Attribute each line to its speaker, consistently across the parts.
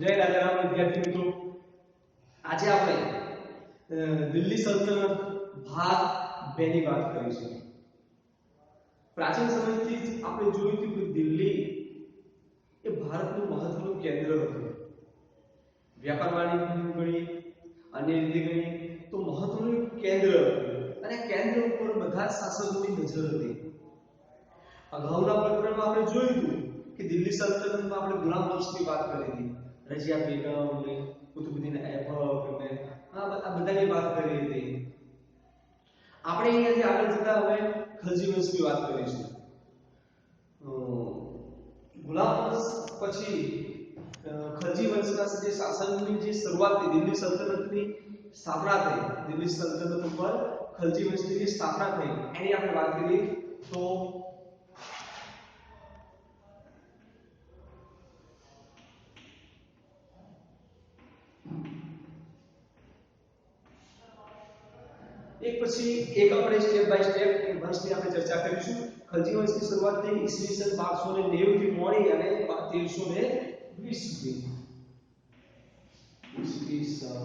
Speaker 1: જય રાજારામ વિદ્યાર્થી મિત્રો, આજે આપણે દિલ્હી સલ્તનત ભાગ 2 ની વાત કરીશું. પ્રાચીન સમયથી જ આપણે જોયું હતું કે દિલ્હી એ ભારતનું મહત્વનું કેન્દ્ર હતું. વ્યાપાર વાણિજ્યનું ગણીએ, અન્ય રીતે ગણીએ તો મહત્વનું કેન્દ્ર હતું અને કેન્દ્ર ઉપર બધા શાસકોની નજર હતી. અગાઉના પ્રકરણમાં આપણે જોયું હતું કે દિલ્હી સલ્તનતમાં આપણે ગુલામ વંશની વાત કરી હતી. રજિયા બેગમ ને કુતુબુદ્દીન ऐबक ને આ બધાની વાત કરી હતી. આપણે અહીંયાથી આગળ જતા હવે ખલજી વંશની વાત કરીશું. ગુલામ વંશ પછી ખલજી વંશના જે શાસનની જે શરૂઆત થઈ, દિલ્હી સલ્તનતની સ્થાપના થઈ, દિલ્હી સલ્તનત ઉપર ખલજી વંશની જે સ્થાપના થઈ એની આપણે વાત કરીએ તો એક પછી એક આપણે સ્ટેપ બાય સ્ટેપ વંશની આપણે ચર્ચા કરીશું. ખલજી વંશની શરૂઆત થઈ ઈસવીસન 1290 થી મોડી અને 1320 સુધી. ઈસવીસન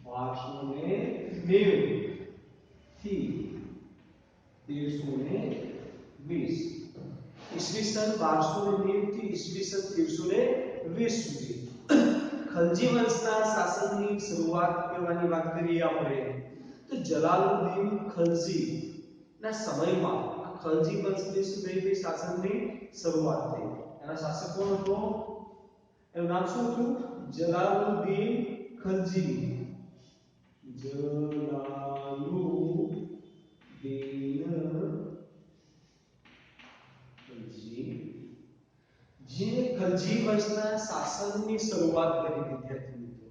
Speaker 1: 1290 થી 1320. ઈસવીસન 1290 થી ઈસવીસન 1320 સુધી ખલજી વંશના શાસનની શરૂઆત કરવાની વાત કરીએ આપણે તો જલાલુદ્દીન ખલજી ના સમયમાં ખલજી વંશની સુધીની શાસનની શરૂઆત થઈ. એના શાસક કોણ હતો? એનું નામ શું હતું? જલાલુદ્દીન ખલજી. જેને ખલજી વંશના શાસનની શરૂઆત કરી વિદ્યાર્થી મિત્રો.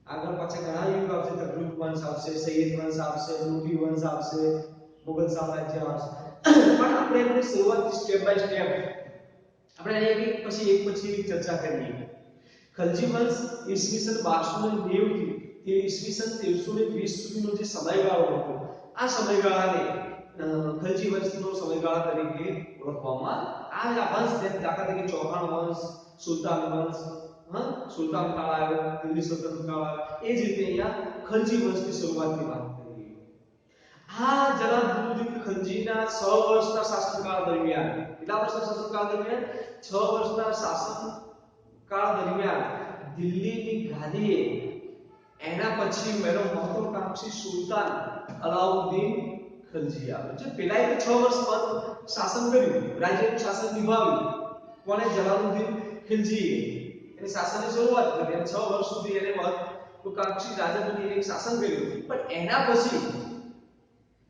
Speaker 1: આગળ પાછા ઘણા યુગ આવશે, તગલક વંશ આવશે, સૈયદ વંશ આવશે, લોધી વંશ આવશે, મુગલ સામ્રાજ્ય આવશે, પણ આપણે એની શરૂઆતથી સ્ટેપ બાય સ્ટેપ આપણે એક પછી એક ચર્ચા કરીએ. ખલજી વંશ ઈસવીસન 1290 થી ઈસવીસન 1320 સુધીનો જે સમયગાળો હતો, આ સમયગાળાને ખલજી વંશનો સમયગાળા તરીકે ઓળખવામાં આવે. આ વંશ દાખલા તરીકે ચૌહાણ વંશ, સુલતાન વંશ, સુલતાન કાળ આવ્યો, દિલ્હી સલ્તનત કાળ આવ્યો, એ જ રીતે અહીંયા ખલજી વંશની શરૂઆતની વાત કરીએ. આ જલાલુદ્દીન ખલજીના 6 વર્ષના શાસનકાળ દરમિયાન, કેટલા વર્ષના શાસનકાળ દરમિયાન? 6 વર્ષના શાસનકાળ દરમિયાન દિલ્હીની ગાદીએ એના પછી એનો મહત્વાકાંક્ષી સુલતાન અલાઉદ્દીન ખલજી આવ્યો. જે પેલા 6 વર્ષ પદ શાસન કર્યું, રાજ્યનું શાસન નિભાવ્યું. કોને? જલાલુદ્દીન ખિલજીએ એને શાસનની શરૂઆત કરી અને 6 વર્ષ સુધી એને મહત્વાકાંક્ષી રાજા બનીને શાસન કર્યું. પણ એના પછી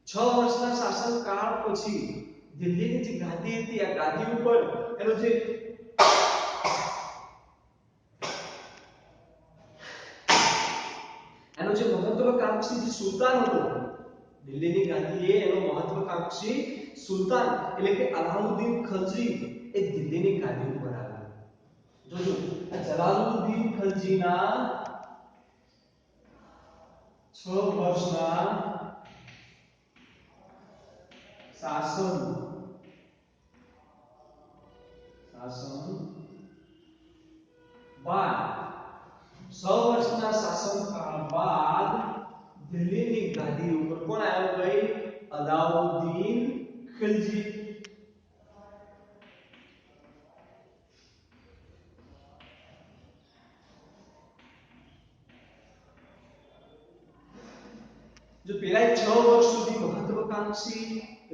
Speaker 1: 6 વર્ષના શાસનકાળ પછી દિલ્હીની જે ગાદી હતી, આ ગાદી ઉપર એનો જે મહત્વાકાંક્ષી જે સુલતાન હતો, દિલ્હીની ગાદીએ એનો મહત્વાકાંક્ષી સુલતાન એટલે કે અલાઉદ્દીન ખલજી એ દિલ્હીની ગાદી ઉપર આવ્યો. જોજો, આ જલાલુદ્દીન ખલજીના 6 વર્ષના શાસન બાદ 6 વર્ષના શાસનકાળ બાદ દિલ્હીની ગાદી ઉપર કોણ આવ્યો ભાઈ? અલાઉદ્દીન ખિલજી. જો પેલા 6 વર્ષ સુધી મહત્વાકાંક્ષી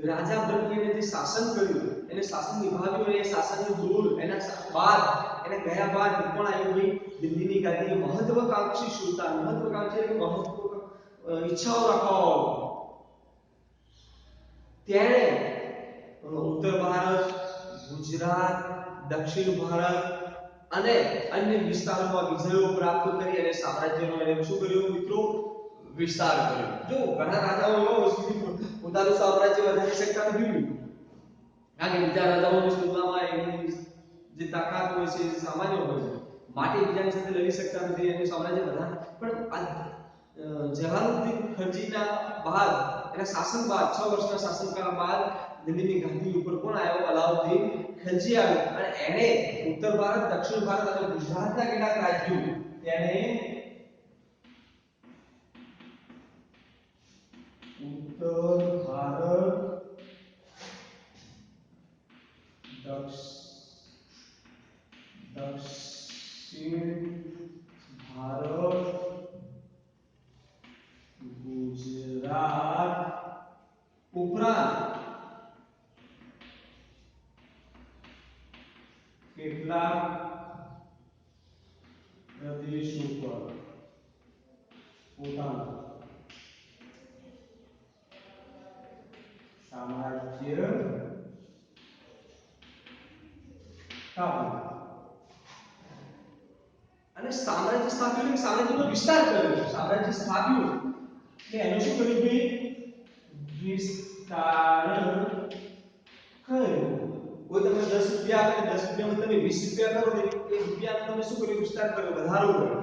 Speaker 1: રાજા બનીને જે શાસન કર્યું, એને શાસન નિભાવ્યું, એ શાસનની દૂર એના બાદ એને ગયા બાદ કોણ આવ્યું ભાઈ? દિલ્હીની ગાદીએ મહત્વાકાંક્ષી સુલતાન. મહત્વાકાંક્ષી એટલે ઈચ્છાઓ રાખવા. ત્યારે ઉત્તર ભારત, ગુજરાત, દક્ષિણ ભારત અને અન્ય વિસ્તારોમાં વિજયો પ્રાપ્ત કરી અને સામ્રાજ્યનો એને શું કર્યું મિત્રો? વિસ્તાર કર્યો. જો ઘણા રાજાઓ પોતાનું સામ્રાજ્ય વધારી શકતા નથી, કારણ કે બીજા રાજાઓની તુલનામાં એની જે તાકાત હોય છે એ સામાન્ય હોય છે, માટે બીજાની સાથે લડી શકતા નથી, એનું સામ્રાજ્ય વધારે. પણ જલાલુદ્દીન ખલજીના બાદ એના શાસન બાદ 6 વર્ષના શાસનકાળ બાદ દિલ્હીની ગાદી ઉપર કોણ આવ્યો? અલાઉદ્દીન ખલજી આવ્યો અને એણે ઉત્તર ભારત, દક્ષિણ ભારત અને ગુજરાતના કેટલાક રાજ્યો તેને ઉત્તર ભારત, દક્ષિણ ભારત, ગુજરાત ઉપરાંત કેટલાક પ્રદેશો પર પોતાનું સામ્રાજ્ય સ્થાપ્યું અને સામ્રાજ્ય સ્થાપ્યું એટલે સામ્રાજ્યનો વિસ્તાર કર્યો. સામ્રાજ્ય સ્થાપ્યું એટલે એનો શું કર્યું ભાઈ? વિસ્તાર કર્યો. કોઈ તમે 10 રૂપિયા આપે, 10 રૂપિયામાં તમે 20 રૂપિયા કરો તો એ રૂપિયાનો તમે શું કર્યું? વિસ્તાર કર્યો, વધારો કર્યો,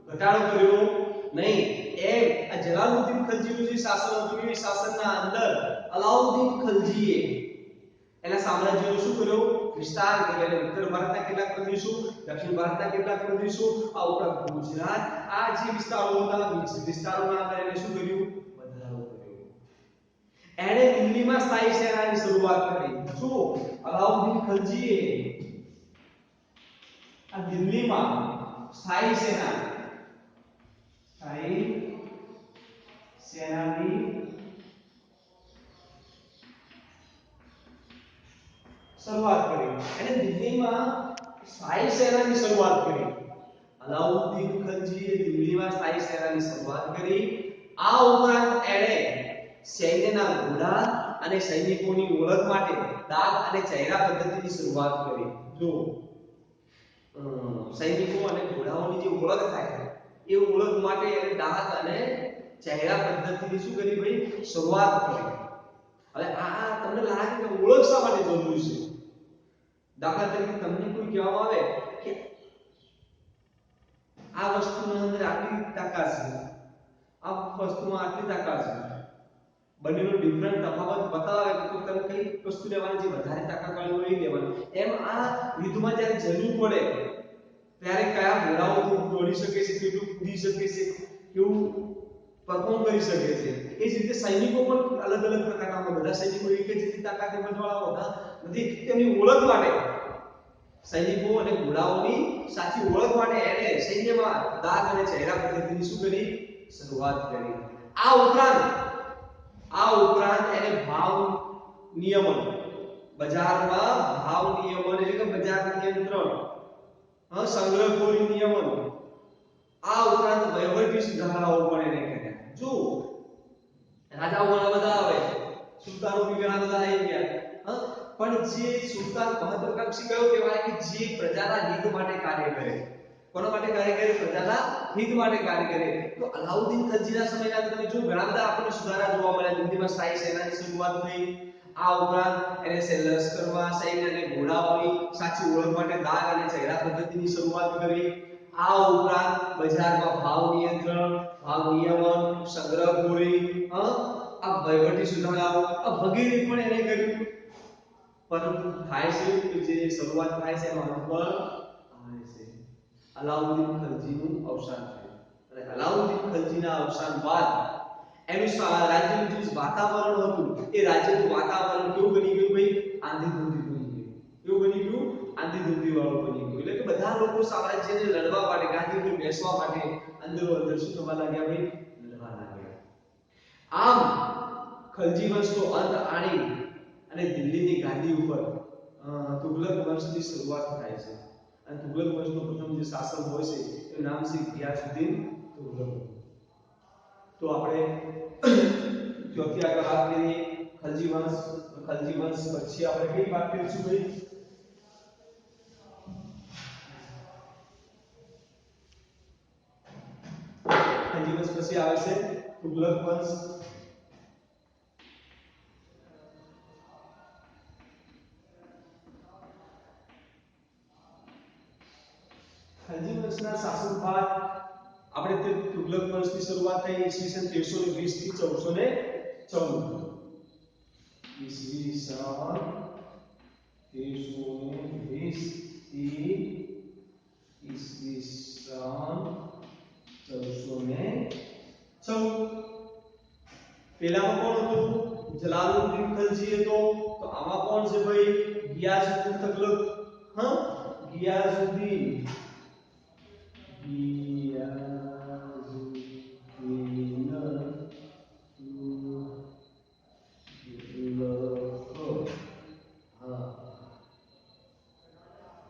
Speaker 1: ઘટાડો કર્યો નહીં. એમ આ જલાલુદ્દીન ખલજીનું જે શાસન હતું એ શાસનના અંદર અલાઉદ્દીન ખલજીએ એના સામ્રાજ્યનો શું કર્યો? વિસ્તાર કર્યો. એટલે ઉત્તર ભારતના કેટલાક પ્રદેશો, દક્ષિણ ભારતના કેટલાક પ્રદેશો, આ ઉપરાંત ગુજરાત, આ જે વિસ્તારો હતા વિસ્તારોના અંદર એને શું કર્યું? વધારો કર્યો. એણે દિલ્હીમાં સ્થાયી સેનાની શરૂઆત કરી. શું? અલાઉદ્દીન ખલજીએ આ દિલ્હીમાં સ્થાયી સેનાની શરૂઆત કરી. અને દિલ્હીમાં સ્થાયી સેનાની શરૂઆત કરી. અલાઉદ્દીન ખલજીએ દિલ્હીમાં સ્થાયી સેનાની શરૂઆત કરી. આ ઉપરાંત એણે સૈન્યના ઘોડા અને સૈનિકોની ઓળખ માટે દાગ અને ચહેરા પદ્ધતિની શરૂઆત કરી. જો સૈનિકો અને ઘોડાઓની જે ઓળખ થાય એ ઓળખ માટે એને દાગ અને ચહેરા પદ્ધતિની શું કરી ભાઈ? શરૂઆત કરી. હવે આ તમને લાગે કે ઓળખ શા માટે જરૂરી છે? દાખલા તરીકે તમને કોઈ કહેવામાં આવે કે આ વસ્તુની અંદર આટલી તાકાત છે, આ વસ્તુમાં આટલી તાકાત છે, બંનેનો ડિફરન્ટ તફાવત બતાવે તો તમે કઈ વસ્તુ લેવાની છે? વધારે તાકાત વાળી હોય લેવાની. એમ આ યુદ્ધમાં જ્યારે જરૂર પડે ત્યારે કયા ઘોડાઓ દોડી શકે છે, કેટલું કૂદી શકે છે, કેવું પરફોર્મ કરી શકે છે. એ જ રીતે સૈનિકો પણ અલગ અલગ પ્રકારના હોય. બધા સૈનિકો એક જ જેટલી તાકાત વાળા હોતા નથી. તેમની ઓળખ માટે સૈનિકો અને ઘોડાઓની સાચી ઓળખ માટે એને સૈન્યમાં દાગ અને ચહેરા પદ્ધતિની શું કરી? શરૂઆત કરી. આ ઉપરાંત એને ભાવ નિયમન, બજારમાં ભાવ નિયમન એટલે કે બજાર નિયંત્રણ, સંગ્રહખોરી નિયમન, આ ઉપરાંત વહીવટી સુધારાઓ પણ એને કર્યા. જો રાજાઓ ઘણા બધા આવે, સુલતાનો બી ઘણા બધા આવી ગયા, પણ જે સુલતાન મહત્વાકાંક્ષી કયો કહેવાય કે જે પ્રજાના હિત માટે કાર્ય કરે. કોના માટે કાર્ય કરે? પ્રજાના હિત માટે કાર્ય કરે. તો અલાઉદ્દીન ખલજીના સમયના અંદર તમે જો ઘણા બધા આપણને સુધારા જોવા મળ્યા. દિલ્હીમાં સ્થાયી સેનાની શરૂઆત થઈ. આ ઉપરાંત એને લશ્કરમાં સૈન્ય અને ઘોડાઓની સાચી ઓળખ માટે દાગ અને ચહેરા પદ્ધતિની શરૂઆત કરી. આ ઉપરાંત બજારમાં ભાવ નિયંત્રણ, ભાવ નિયમન, સંગ્રહખોરી, આ વહીવટી સુધારાઓ વગેરે પણ એને કર્યું. પરંતુ થાય છે કે જે શરૂઆત થાય છે એમાં ઉપર આવે છે. અલાઉદ્દીન ખલજીનું અવસાન થયું અને અલાઉદ્દીન ખલજીના અવસાન બાદ એનું રાજ્યનું જે વાતાવરણ હતું એ રાજ્યનું વાતાવરણ કેવું બની ગયું ભાઈ? આંધીધૂંધી બની ગયું. કેવું બની ગયું? આંધીધૂંધી વાળું બની ગયું. એટલે કે બધા લોકો સામ્રાજ્યને લડવા માટે, ગાદી પર બેસવા માટે અંદરો અંદર શું થવા લાગ્યા ભાઈ? લડવા લાગ્યા. આમ ખલજી વંશનો અંત આણી અને દિલ્હીની ગાદી ઉપર તુગલક વંશની શરૂઆત થાય છે. અને તુગલક વંશનો પ્રથમ જે શાસક હોય છે એનું નામ છે ગિયાસુદ્દીન તુગલક. તો આપણે ચોથી આગળ વાત કરીએ ખલજી વંશ. ખલજી વંશ પછી આપણે કઈ વાત કરીશું ભાઈ? ખલજી વંશ પછી આવે છે તુગલક વંશ. ખલજી વંશના શાસન બાદ આપણે તે તુગલક વંશની શરૂઆત થઈ ઈસવીસન 1320 થી 1412 14 ઈસવી સન 1320 થી ઈસવી સન 1414 પેલામાં કોણ હતું જલાલુદ્દીન ખલજી હતો તો આમાં કોણ છે ભાઈ ગિયાસુદ્દીન તગલક હા ગિયાસુદ્દીન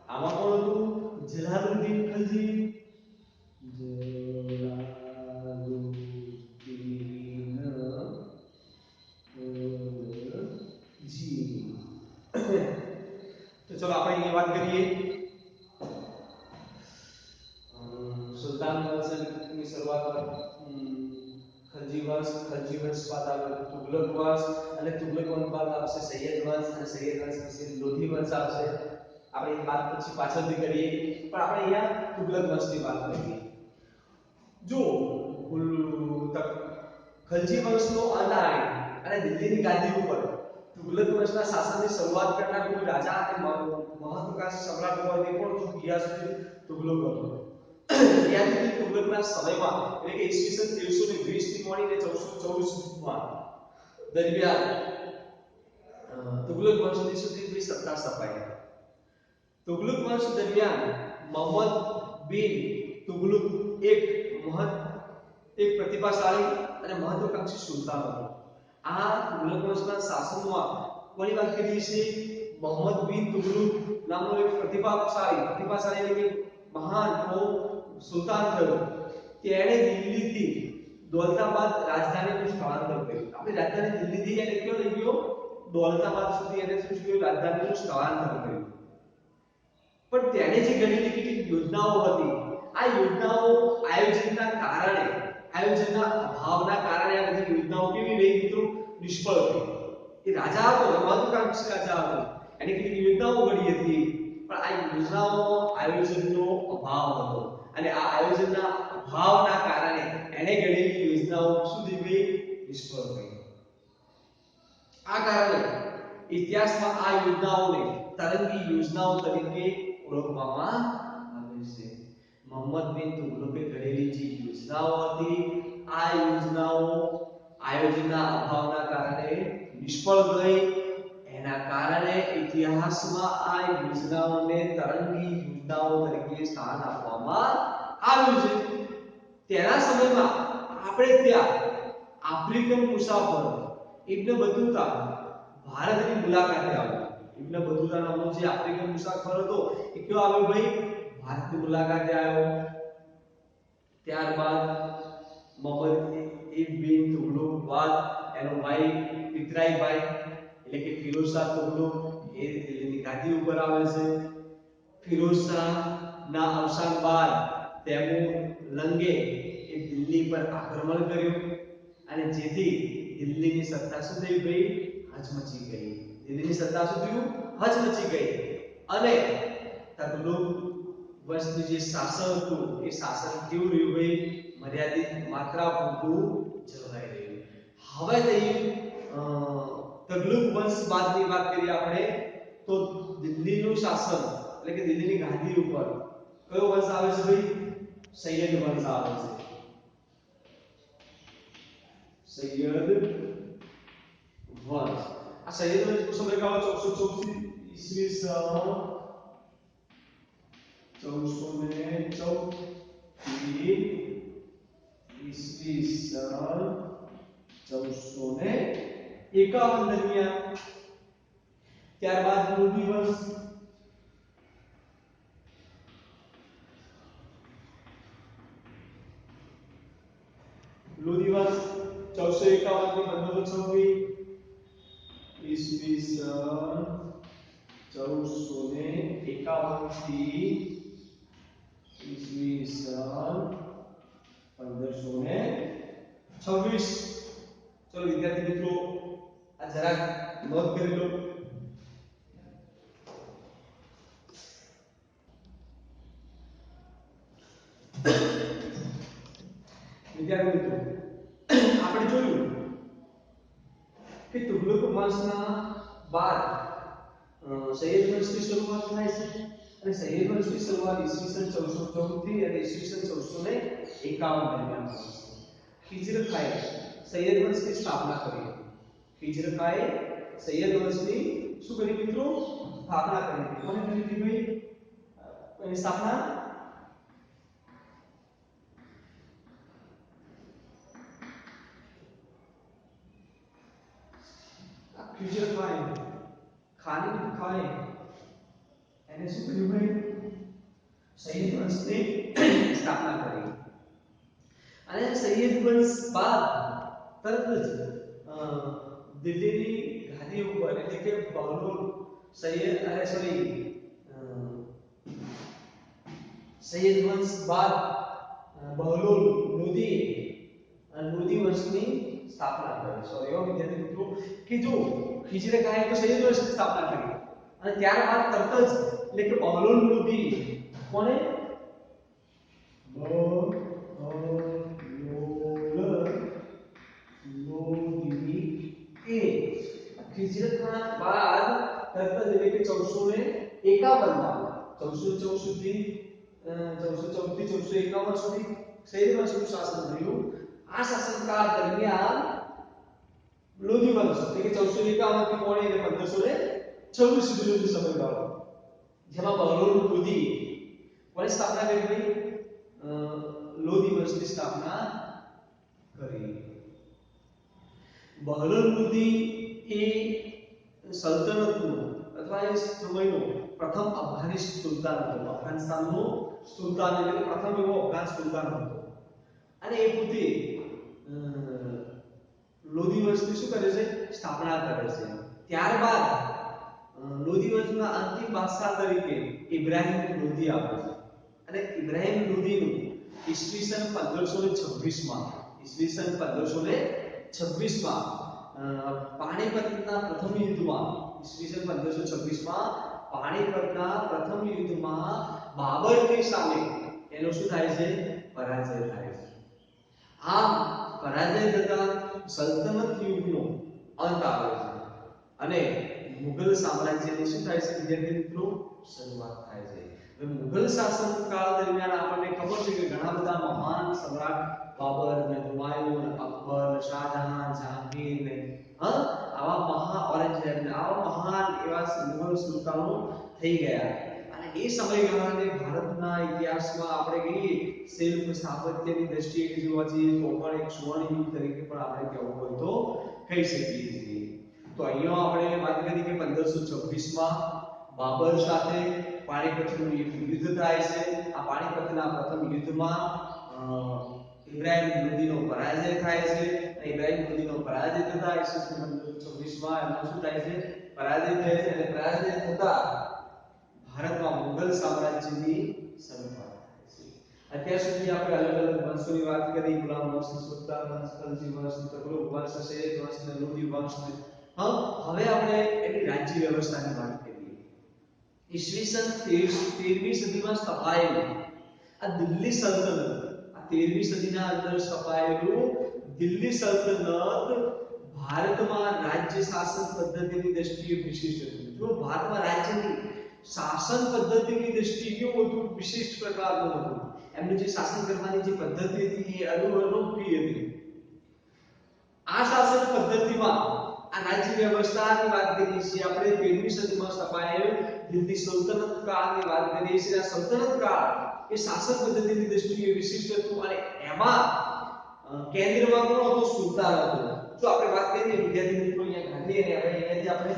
Speaker 1: આમાં કોણ હતું જલાલુદ્દીન ખલજી तो चलो આપણે ये बात करिए सुल्तान वंश की शुरुआत खलजी वंश बाद આવે તુગલક વંશ અને તુગલક વંશ બાદ આવશે સૈયદ વંશ અને સૈયદ વંશ પછી લોધી વંશ આવશે આપણે એ વાત પછી પાછળથી કરીએ પણ આપણે અહીંયા તુગલક વંશની વાત કરીએ જો ખલજી વંશનો અંત આવે અને દિલ્હીની ગાદી ઉપર તુગલક વંશના શાસનની શરૂઆત કરનાર કોઈ રાજા અને મહત્વાકાંક્ષી સમ્રાટ હોય તે કોણ તો ગિયાસુદ્દીન તુગલક હતો ગિયાસુદ્દીન તુગલકના સમયમાં એટલે કે ઈસવીસન 1320 થી માંડીને 1414 સુધીમાં દરમિયાન તુગલક વંશની સુધી સત્તા સ્થપાઈ તુગલક વંશ દરમિયાન મોહમ્મદ બિન તુગલક એક પ્રતિભાશાળી અને મહત્વાકાંક્ષી સુલતાન હતો આ તુગલક વંશના શાસનમાં કોની વાત કરીએ છીએ મોહમ્મદ બિન તુગલક નામનો એક પ્રતિભાશાળી એટલે કે મહાન સુલતાન થયો તેણે દિલ્હીથી દૌલતાબાદ રાજધાનીનું સ્થળાંતર કર્યું આપણે રાજધાની દિલ્હીથી એને કયો લઈ ગયો દૌલતાબાદ સુધી એને શું કર્યું રાજધાનીનું સ્થળાંતર કર્યું પણ તેણે જે ઘણી કેટલીક યોજનાઓ હતી આ યોજનાઓ આયોજનના અભાવના કારણે આ બધી યોજનાઓ કેવી રહી મિત્રો નિષ્ફળ થઈ એ રાજા હતો મહત્વાકાંક્ષી રાજા હતો એને કેટલીક યોજનાઓ ઘડી હતી પણ આ યોજનાઓમાં આયોજનનો અભાવ હતો અને આ આયોજનના અભાવના કારણે એને ઘડેલી યોજનાઓ શું થઈ ગઈ નિષ્ફળ થઈ આ કારણે ઇતિહાસમાં આ યોજનાઓને તરંગી યોજનાઓ તરીકે ઓળખવામાં આવે છે મોહમ્મદ બિન તુગલકે ઘડેલી જે યોજનાઓ હતી આ યોજનાઓ આયોજનના અભાવના કારણે નિષ્ફળ ગઈ એના કારણે ઇતિહાસમાં આ યોજનાઓને તરંગી યોજનાઓ તરીકે સ્થાન આપવામાં આવ્યું છે તેના સમયમાં આપણે ત્યાં આફ્રિકન મુસાફર ઇબ્ન બતુતા ભારતની મુલાકાતે આવ્યો ઇબ્ન બતુતા નામનો જે આફ્રિકન મુસાફર હતો એ કયો આવ્યો ભાઈ ભારતની મુલાકાતે આવ્યો ત્યારબાદ મોહમ્મદ બિન તુગલક બાદ એનો ભાઈ પિતરાઈ ભાઈ એટલે કે ફિરોઝ શાહ તુગલક એ દિલ્હીની ગાદી ઉપર આવે છે ફિરોઝ શાહ ના અવસાન બાદ તૈમૂર લંગે એ દિલ્હી પર આક્રમણ કર્યું અને જેથી દિલ્હીની સત્તા શું થઈ ગઈ હચમચી ગઈ દિલ્હીની સત્તા શું થયું હચમચી ગઈ અને તુગલક વંશનું જે શાસન હતું એ શાસન કેવું રહ્યું ભાઈ મર્યાદિત માત્રા પૂરતું જળવાઈ રહ્યું હવે તુગલક વંશ બાદની વાત કરીએ આપણે તો દિલ્હીનું શાસન એટલે કે દિલ્હીની ગાદી ઉપર કયો વંશ આવે છે ભાઈ સૈયદ વંશ આવે છે સૈયદ વંશ આ સૈયદ વંશનો સમયગાળો 1414 ઈસવી સન 1414 થી ઈસવી સન 1451 દરમિયાન ત્યારબાદ લોધી વંશ લોધી વંશ 1451 થી 1526 ઈસવી સન 1451 થી ઈસવી સન 1526 ચલો વિદ્યાર્થી મિત્રો આ જરાક નોંધ કરી લો વિદ્યાર્થી મિત્રો આપણે જોયું વંશના બાદ સૈયદ વંશની શરૂઆત થાય છે અને સૈયદ વંશની શરૂઆત ઈસવીસન 1414 થી અને ઈસવીસન 1451 દરમિયાન થાય છે. ખિજર ખાએ સૈયદ વંશની સ્થાપના કરી. ખિજર ખાએ સૈયદ વંશની શું કરી મિત્રો સ્થાપના કરી. કોને કરી હતી ભાઈ એની સ્થાપના? ખિજર ખાએ ખાલિદ ખાએ એને શું કર્યું ભાઈ સૈયદ વંશની સ્થાપના કરી. અને સૈયદ વંશ બાદ તરત જ દિલ્હીની ગાદી ઉપર એટલે કે બહલોલ સૈયદ વંશ બાદ બહલોલ લોધી વંશની સ્થાપના કરી. સોરી એવો વિદ્યાર્થી મિત્રો કે જો ખિજર ખાએ તો સૈયદ વંશની સ્થાપના કરી અને ત્યારબાદ તરત જ એટલે કે બહલોલ લોધી કોને ખિજર ખાન બાદ તરત જ એટલે કે 1451 માં 1414 થી 1451 સુધી સૈયદ વંશનું શાસન થયું. આ શાસનકાળ દરમિયાન લોધી વંશ એટલે કે 1451 થી કોણે એટલે 1526 સુધીનો જે સમયગાળો જેમાં બહલોલ લોધી કોની સ્થાપના કરી ભાઈ લોધી વંશની સ્થાપના કરી. બહલોલ લોધી એ સલ્તનતનો અથવા એ સમયનો પ્રથમ અફઘાની સુલતાન હતો. અફઘાનિસ્તાનનો સુલતાન એટલે પ્રથમ એવો અફઘાન સુલતાન હતો અને એ પોતે લોધી વંશની શું કરે છે સ્થાપના કરે છે. ત્યારબાદ લોધી વંશના અંતિમ બાદશાહ તરીકે ઇબ્રાહિમ લોધી આવે છે અને ઇબ્રાહિમ લોધીનું ઈસવીસન 1526 માં પાણીપતના પ્રથમ યુદ્ધમાં ઈસવીસન 1526 માં પાણીપતના પ્રથમ યુદ્ધમાં બાબરની સામે એનો શું થાય છે પરાજય થાય છે. આમ પરાજય થતા સલ્તનત યુગનો અંત આવે છે અને મુગલ સામ્રાજ્યની શું થાય છે વિદ્યાર્થી મિત્રો શરૂઆત થાય છે. હવે મુગલ શાસનકાળ દરમિયાન આપણને ખબર છે કે ઘણા બધા મહાન સમ્રાટ બાબર ને હુમાયુન અકબર શાહજહાં જહાંગીર ને આવા મહાન એવા મુગલ સુલતાનો થઈ ગયા અને એ સમયગાળાને ભારતના ઇતિહાસમાં આપણે કહીએ શિલ્પ સ્થાપત્યની દ્રષ્ટિએ જોવા જઈએ તો પણ એક સુવર્ણ યુગ તરીકે પણ આપણે કહેવું હોય તો કહી શકીએ છીએ. તો અહીંયા આપણે વાત કરી કે 1526 માં બાબર સાથે પાણીપતનું યુદ્ધ થાય છે. આ પાણીપતના પ્રથમ યુદ્ધમાં ઇબ્રાહિમ લોધીનો પરાજય થાય છે. ઇબ્રાહિમ લોધીનો પરાજય થતા 1526 માં એમનો શું થાય છે પરાજય થાય છે અને પરાજય થતા ભારતમાં મુગલ સામ્રાજ્યની શરૂઆત થાય છે. અત્યાર સુધી આપણે અલગ અલગ વંશોની વાત કરી. ગુલામ વંશ, સુલતાન વંશ, ખલજી વંશ, તગલક વંશ, સૈયદ વંશ અને લોધી વંશ. હવે આપણે એની રાજ્ય વ્યવસ્થાની વાત કરીએ. ઈસવીસન 13મી સદીમાં સ્થપાયેલી આ દિલ્હી સલ્તનત, આ 13મી સદીના અંદર સ્થપાયેલું દિલ્હી સલ્તનત ભારતમાં રાજ્ય શાસન પદ્ધતિની દ્રષ્ટિએ વિશિષ્ટ હતું. જો ભારતમાં રાજ્યની શાસન પદ્ધતિની દ્રષ્ટિએ કેવું હતું વિશિષ્ટ પ્રકારનું હતું. એમની જે શાસન કરવાની જે પદ્ધતિ હતી એ અનોખી હતી. આ શાસન પદ્ધતિમાં આ રાજ્ય વ્યવસ્થાની વાત કરીએ છીએ આપણે 13મી સદીમાં સ્થપાયેલ દિલ્હી સલ્તનત કાળની વાત કરીએ છીએ. આ સલ્તનત કાળ એ શાસન પદ્ધતિની દ્રષ્ટિએ વિશિષ્ટ હતું અને એમાં કેન્દ્રમાં કોણ હતો સુલતાન હતો. જો આપણે વાત કરીએ વિદ્યાર્થી મિત્રો અહીંયા ગાંધી અને અહીંયાથી આપણે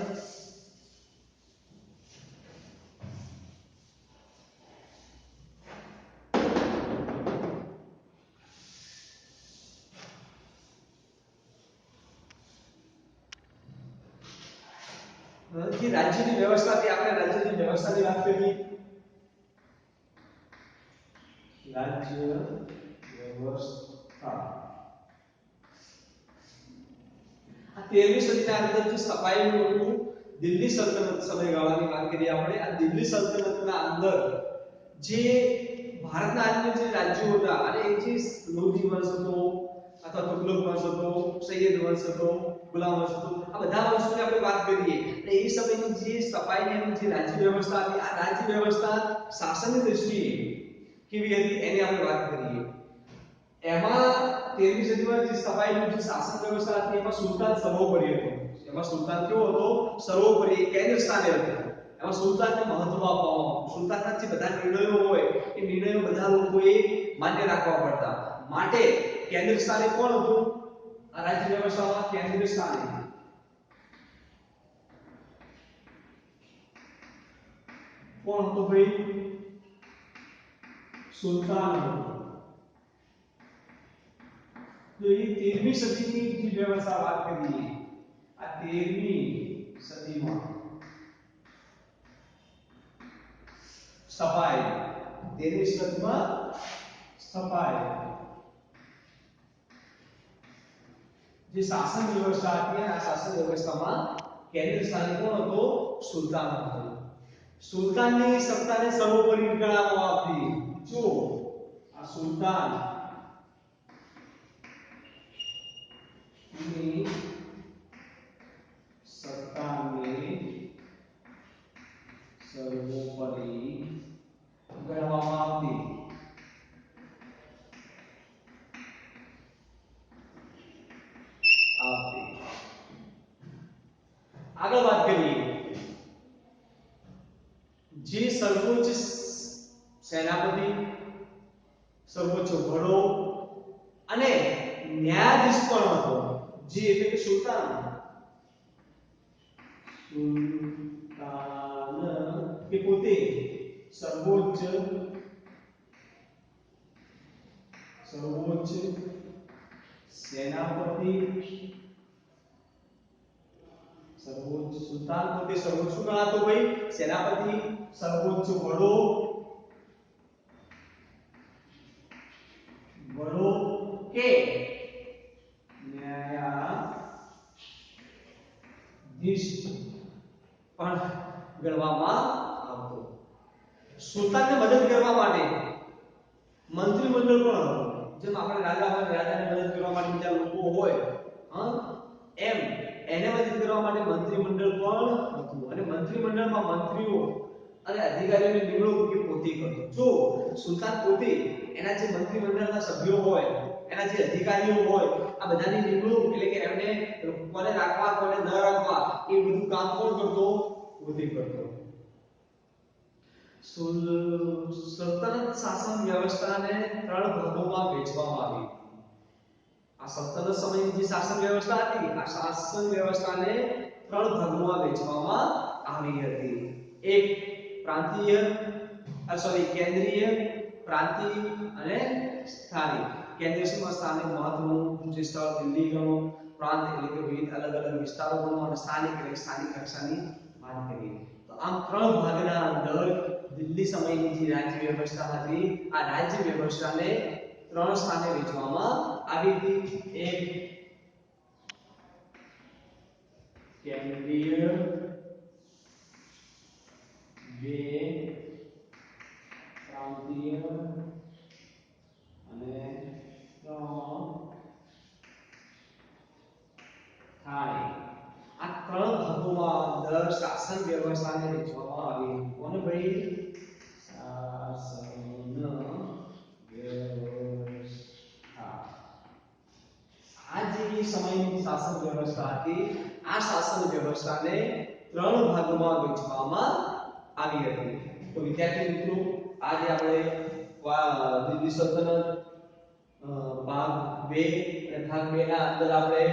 Speaker 1: રાજ્યની વ્યવસ્થાથી આપણે રાજ્યની વ્યવસ્થાની વાત કરીએ. રાજ્ય વ્યવસ્થા આ 13મી સદીના અંદર જે સ્થપાયેલું હતું દિલ્હી સલ્તનત સમયગાળાની વાત કરીએ આપણે. આ દિલ્હી સલ્તનતના અંદર જે ભારતના અન્ય જે રાજ્યો હતા અને એ જે લોધી વંશ હતો, અથવા તુગલક વંશ હતો, સૈયદ વંશ હતો, ગુલામ વંશ હતો, આ બધા વંશોની આપણે વાત કરીએ અને એ સમયની જે સફાઈની જે રાજ્ય વ્યવસ્થા હતી, આ રાજ્ય વ્યવસ્થા શાસનની દૃષ્ટિએ કેવી હતી એની આપણે વાત કરીએ. એમાં 13મી સદીમાં જે સફાઈની જે શાસન વ્યવસ્થા હતી એમાં સુલતાન સર્વોપરી હતો. એમાં સુલતાન કેવો હતો? સર્વોપરી, કેન્દ્ર સ્થાને હતો. એમાં સુલતાનને મહત્વ આપવામાં આવતું. સુલતાનના જે બધા નિર્ણયો હોય એ નિર્ણયો બધા લોકોએ માન્ય રાખવા પડતા. માટે કેન્દ્ર સ્થાને કોણ હતું? આ રાજ્ય વ્યવસ્થામાં કેન્દ્ર સ્થાને કોણ હતું ભાઈ? સુલતાન હતો. તો એ 13મી સદીની જે વ્યવસ્થા વાત કરીએ, આ 13મી સદીમાં સ્થપાય, 13મી સદીમાં સ્થપાય જે શાસન વ્યવસ્થા હતી, આ શાસન વ્યવસ્થામાં કેન્દ્ર સ્થાને કોણ હતો? સુલતાન હતો. સુલતાનની સત્તાને સર્વોપરી ગણવામાં આવતી. જો આ સુલતાન ની સત્તાને સર્વોપરી ગણવામાં આવતી. આગળ વાત કરીએ, જે સર્વોચ્ચ સેનાપતિ, સર્વોચ્ચ વડો અને ન્યાયાધીશ પણ હતો. જે એટલે કે સુલતાન કે પોતે સર્વોચ્ચ સેનાપતિ, સર્વોચ્ચ સુલતાન પોતે સર્વોચ્ચ ગણાતો ભાઈ, સેનાપતિ, સર્વોચ્ચ વડો કે ન્યાયાધીશ પણ ગણવામાં આવતો. સુલતાનને મદદ કરવા માટે મંત્રીમંડળ પણ હતું. જેમ આપણે રાજા હોય, રાજાને મદદ કરવા માટે બીજા લોકો હોય, એમ એને મદદ કરવા માટે મંત્રીમંડળ પણ હતું. અને મંત્રીમંડળમાં મંત્રીઓ અને અધિકારીઓની નિમણૂક એ પોતે કરતો. જો સુલતાન પોતે એના જે મંત્રીમંડળના સભ્યો હોય, એના જે અધિકારીઓ હોય, આ બધાની નિમણૂક એટલે કે એમને કોને રાખવા કોને ન રાખવા એ બધું કામ કોણ કરતો? પોતે કરતો. સલ્તનત શાસન વ્યવસ્થાને 3 ભાગોમાં વહેંચવામાં આવી. આ સલ્તનત સમયની જે શાસન વ્યવસ્થા હતી, આ શાસન વ્યવસ્થાને 3 ભાગોમાં વહેંચવામાં આવી હતી. એક પ્રાંતીય, કેન્દ્રીય, પ્રાંતીય અને સ્થાનિક. કેન્દ્રીય સ્થાનિક મહત્વનું જે સ્થળ દિલ્હી ગણો, પ્રાંત એટલે કે વિવિધ અલગ અલગ વિસ્તારો ગણો, અને સ્થાનિક એટલે સ્થાનિક કક્ષાની વાત કરીએ. તો આમ 3 ભાગના અંદર દિલ્હી સમયની જે રાજ્ય વ્યવસ્થા હતી, આ રાજ્ય વ્યવસ્થાને 3 સ્થાને વહેંચવામાં આવી હતી. એક કેન્દ્રીય, 2 પ્રાંતીય અને 3 સ્થાનિક. આ 3 ભાગોમાં અંદર શાસન વ્યવસ્થાને વહેંચવામાં આવી. કોને ભાઈ? શાસન વ્યવસ્થા. આ જે સમયની શાસન વ્યવસ્થા હતી, આ શાસન વ્યવસ્થાને 3 ભાગોમાં વહેંચવામાં આવી હતી. તો વિદ્યાર્થી મિત્રો, આજે આપણે દિલ્હી સલ્તનત ભાગ 2 અને ભાગ 2 ના અંદર આપણે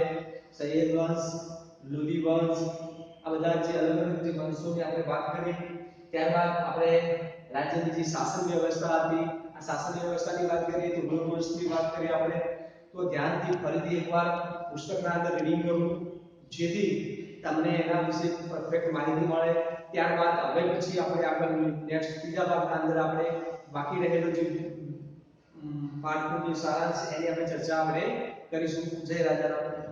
Speaker 1: સૈયદ વંશ, લોધી વંશ, આ બધા જે અલગ અલગ જે વંશોની આપણે વાત કરી. ત્યારબાદ આપણે રાજ્યની જે શાસન વ્યવસ્થા હતી, આ શાસન વ્યવસ્થાની વાત કરીએ તો તુગલક વંશની વાત કરી આપણે. તો ધ્યાનથી ફરીથી એકવાર પુસ્તકના અંદર રીડિંગ કરું, જેથી તમને એના વિશે પરફેક્ટ માહિતી મળે. ત્યારબાદ હવે પછી આપણે આગળ નેક્સ્ટ ત્રીજા ભાગના અંદર આપણે બાકી રહેલો જે પાઠનું સારાંશ એની આપણે ચર્ચા આપણે કરીશું. જય રાજા રામ.